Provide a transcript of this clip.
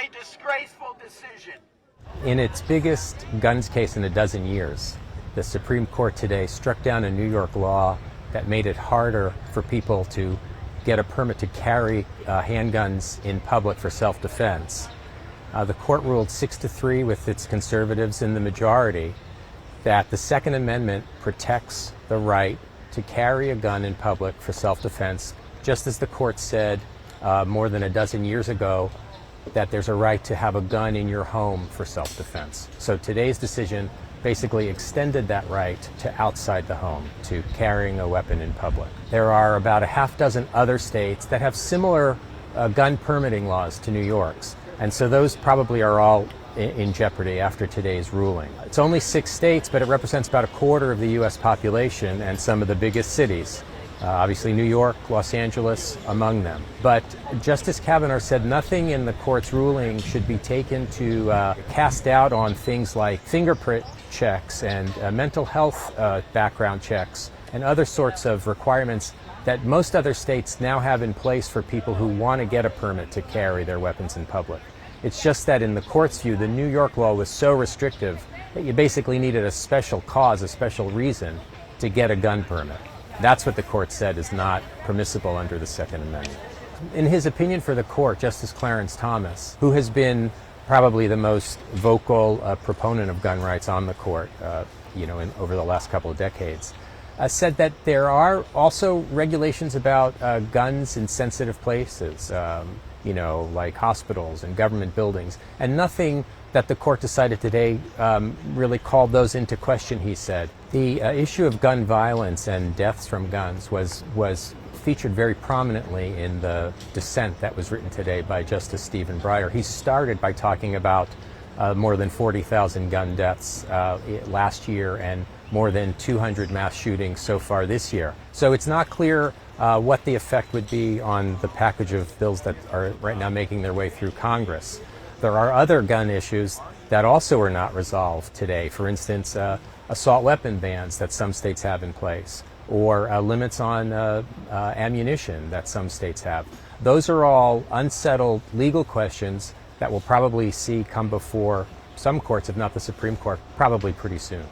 a disgraceful decision. In its biggest guns case in a dozen years, the Supreme Court today struck down a New York law that made it harder for people to get a permit to carry handguns in public for self-defense. The court ruled 6-3 with its conservatives in the majority that the Second Amendment protects the right to carry a gun in public for self-defense, just as the court said more than a dozen years ago that there's a right to have a gun in your home for self-defense. So today's decision basically extended that right to outside the home, to carrying a weapon in public. There are about a half dozen other states that have similar gun permitting laws to New York's, and so those probably are all in jeopardy after today's ruling. It's only 6 states, but it represents about a quarter of the U.S. population and some of the biggest cities. Obviously New York, Los Angeles among them. But Justice Kavanaugh said nothing in the court's ruling should be taken to cast doubt on things like fingerprint checks and mental health background checks and other sorts of requirements that most other states now have in place for people who want to get a permit to carry their weapons in public. It's just that in the court's view, the New York law was so restrictive that you basically needed a special cause, a special reason to get a gun permit. That's what the court said is not permissible under the Second Amendment. In his opinion for the court, Justice Clarence Thomas, who has been probably the most vocal proponent of gun rights on the court, over the last couple of decades, said that there are also regulations about guns in sensitive places, like hospitals and government buildings, and nothing that the court decided today really called those into question, he said. The issue of gun violence and deaths from guns was featured very prominently in the dissent that was written today by Justice Stephen Breyer. He started by talking about more than 40,000 gun deaths last year and more than 200 mass shootings so far this year. So it's not clear what the effect would be on the package of bills that are right now making their way through Congress. There are other gun issues that also are not resolved today. For instance, assault weapon bans that some states have in place, or limits on ammunition that some states have. Those are all unsettled legal questions that we'll probably see come before some courts, if not the Supreme Court, probably pretty soon.